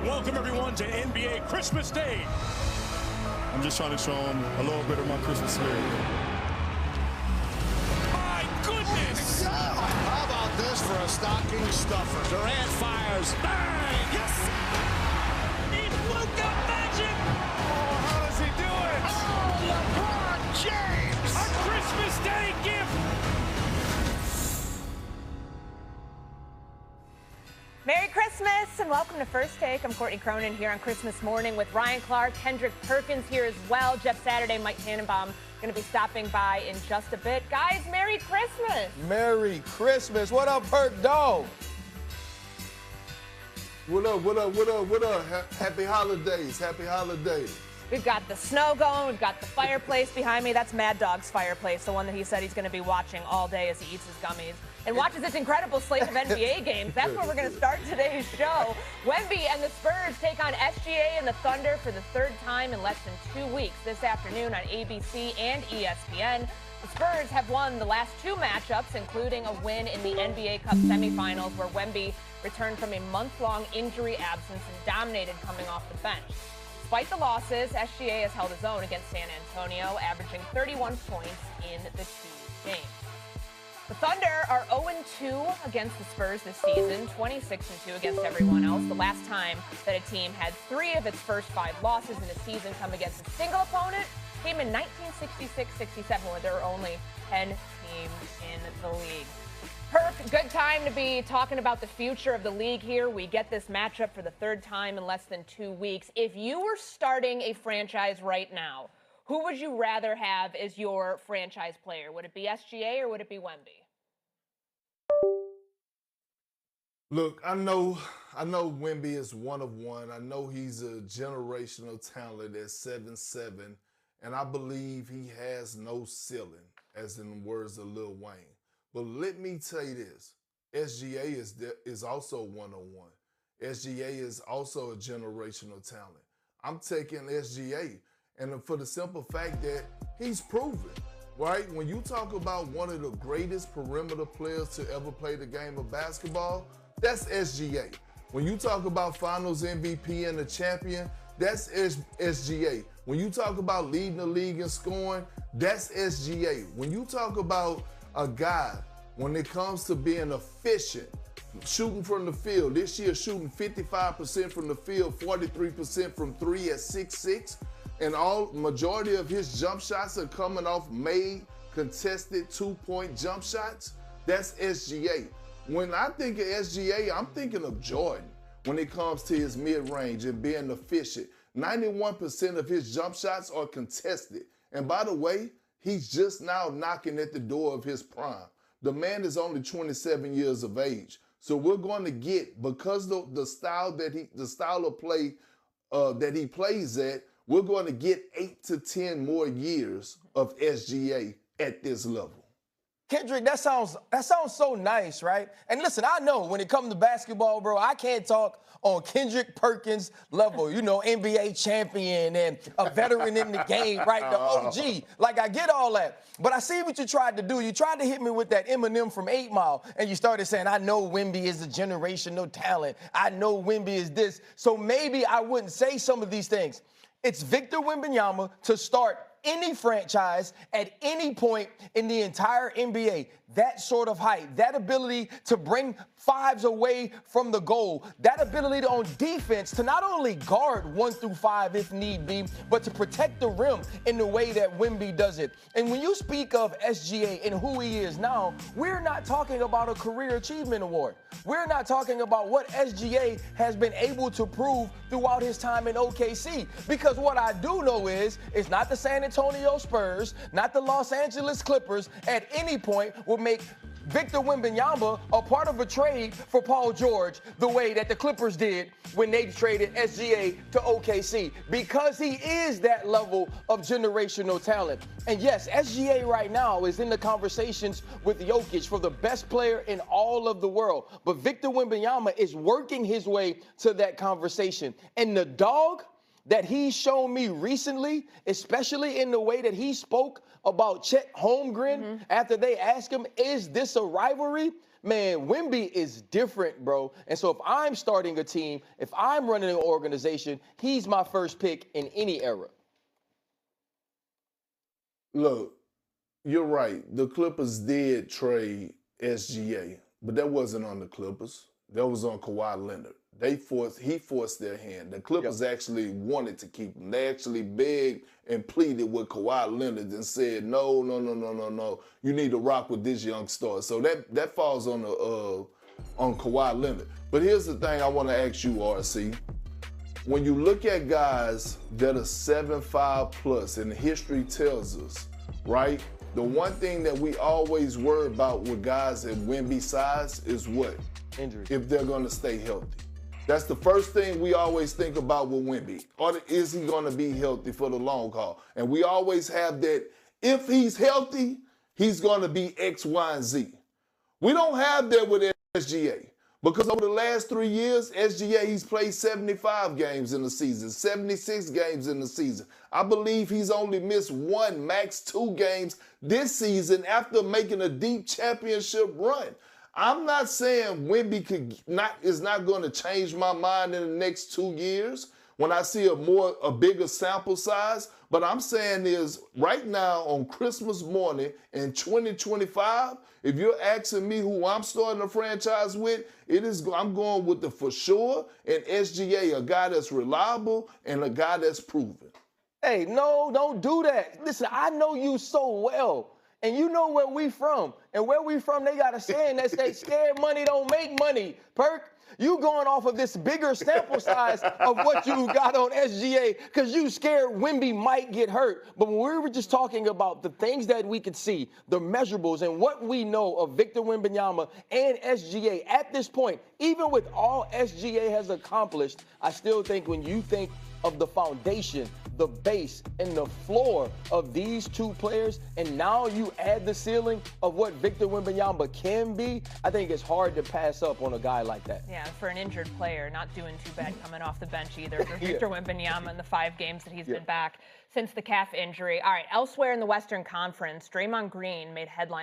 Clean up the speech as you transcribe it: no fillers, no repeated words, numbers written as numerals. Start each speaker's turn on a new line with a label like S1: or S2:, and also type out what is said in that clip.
S1: Welcome, everyone, to NBA Christmas Day.
S2: I'm just trying to show them a little bit of my Christmas spirit.
S1: My goodness!
S3: How about this for a stocking stuffer?
S1: Durant fires. Bang! Yes! Need Luka Magic!
S3: Oh, how does he do it? Oh, LeBron James!
S1: A Christmas Day gift!
S4: Merry Christmas and welcome to First Take. I'm Courtney Cronin here on Christmas morning with Ryan Clark, Kendrick Perkins here as well. Jeff Saturday, Mike Tannenbaum going to be stopping by in just a bit. Guys, Merry Christmas.
S5: Merry Christmas. What up, Perk Dog?
S6: What up, what up, what up, what up? Happy holidays, happy holidays.
S4: We've got the snow going. We've got the fireplace behind me. That's Mad Dog's fireplace, the one that he said he's going to be watching all day as he eats his gummies and watches this incredible slate of NBA games. That's where we're going to start today's show. Wemby and the Spurs take on SGA and the Thunder for the third time in less than 2 weeks this afternoon on ABC and ESPN. The Spurs have won the last two matchups, including a win in the NBA Cup semifinals where Wemby returned from a month-long injury absence and dominated coming off the bench. Despite the losses, SGA has held his own against San Antonio, averaging 31 points in the two games. The Thunder are 0-2 against the Spurs this season, 26-2 against everyone else. The last time that a team had 3 of its first 5 losses in a season come against a single opponent came in 1966-67, where there were only 10 teams in the league. Perk, good time to be talking about the future of the league here. We get this matchup for the third time in less than 2 weeks. If you were starting a franchise right now, who would you rather have as your franchise player? Would it be SGA or would it be Wemby?
S6: Look, I know Wemby is one of one. I know he's a generational talent at 7'7", and I believe he has no ceiling, as in the words of Lil Wayne. But let me tell you this, SGA is also one-on-one. SGA is also a generational talent. I'm taking SGA, and for the simple fact that he's proven, right? When you talk about one of the greatest perimeter players to ever play the game of basketball, that's SGA. When you talk about finals MVP and a champion, that's SGA. When you talk about leading the league in scoring, that's SGA. When you talk about a guy, when it comes to being efficient, shooting from the field, this year shooting 55% from the field, 43% from 3 at 6'6", and majority of his jump shots are coming off made, contested 2-point jump shots, that's SGA. When I think of SGA, I'm thinking of Jordan when it comes to his mid-range and being efficient. 91% of his jump shots are contested. And by the way, he's just now knocking at the door of his prime. The man is only 27 years of age. So we're going to get, because the style of play that he plays at, we're going to get 8 to 10 more years of SGA at this level.
S5: Kendrick, that sounds so nice, right? And listen, I know when it comes to basketball, bro, I can't talk on Kendrick Perkins level, you know, NBA champion and a veteran in the game, right? The OG. Like, I get all that. But I see what you tried to do. You tried to hit me with that Eminem from 8 Mile, and you started saying, I know Wemby is a generational talent. I know Wemby is this. So maybe I wouldn't say some of these things. It's Victor Wembanyama to start any franchise at any point in the entire NBA. That sort of height, that ability to bring fives away from the goal, that ability to, on defense, to not only guard 1 through 5 if need be, but to protect the rim in the way that Wemby does it. And when you speak of SGA and who he is now, we're not talking about a career achievement award. We're not talking about what SGA has been able to prove throughout his time in OKC. Because what I do know is, it's not the San Antonio Spurs, not the Los Angeles Clippers at any point will make Victor Wembanyama a part of a trade for Paul George the way that the Clippers did when they traded SGA to OKC, because he is that level of generational talent. And yes, SGA right now is in the conversations with Jokic for the best player in all of the world. But Victor Wembanyama is working his way to that conversation. And the dog that he's shown me recently, especially in the way that he spoke about Chet Holmgren after they asked him, is this a rivalry? man, Wemby is different, bro. And so if I'm starting a team, if I'm running an organization, he's my first pick in any era.
S6: Look, you're right. The Clippers did trade SGA, but that wasn't on the Clippers. That was on Kawhi Leonard. He forced their hand. The Clippers actually wanted to keep him. They actually begged and pleaded with Kawhi Leonard and said, no. You need to rock with this young star. So that falls on Kawhi Leonard. But here's the thing I want to ask you, RC. When you look at guys that are 7'5 plus, and history tells us, right? The one thing that we always worry about with guys at Wemby size is what?
S5: Injury.
S6: If they're going to stay healthy. That's the first thing we always think about with Wemby. Or is he going to be healthy for the long haul? And we always have that, if he's healthy, he's going to be X, Y, and Z. We don't have that with SGA. Because over the last 3 years, SGA, he's played 75 games in the season, 76 games in the season. I believe he's only missed 1, max 2 games this season after making a deep championship run. I'm not saying Wemby is not going to change my mind in the next 2 years when I see a bigger sample size. But I'm saying is right now on Christmas morning in 2025, if you're asking me who I'm starting a franchise with, I'm going with the for sure and SGA, a guy that's reliable and a guy that's proven.
S5: Hey, no, don't do that. Listen, I know you so well. And you know where we from. And where we from, they got a saying that says scared money don't make money. Perk, you going off of this bigger sample size of what you got on SGA because you scared Wemby might get hurt. But when we were just talking about the things that we could see, the measurables, and what we know of Victor Wembanyama and SGA at this point, even with all SGA has accomplished, I still think when you think of the foundation, the base, and the floor of these two players, and now you add the ceiling of what Victor Wembanyama can be, I think it's hard to pass up on a guy like that.
S4: Yeah, for an injured player, not doing too bad coming off the bench either for Victor Wembanyama in the 5 games that he's been back since the calf injury. All right, elsewhere in the Western Conference, Draymond Green made headlines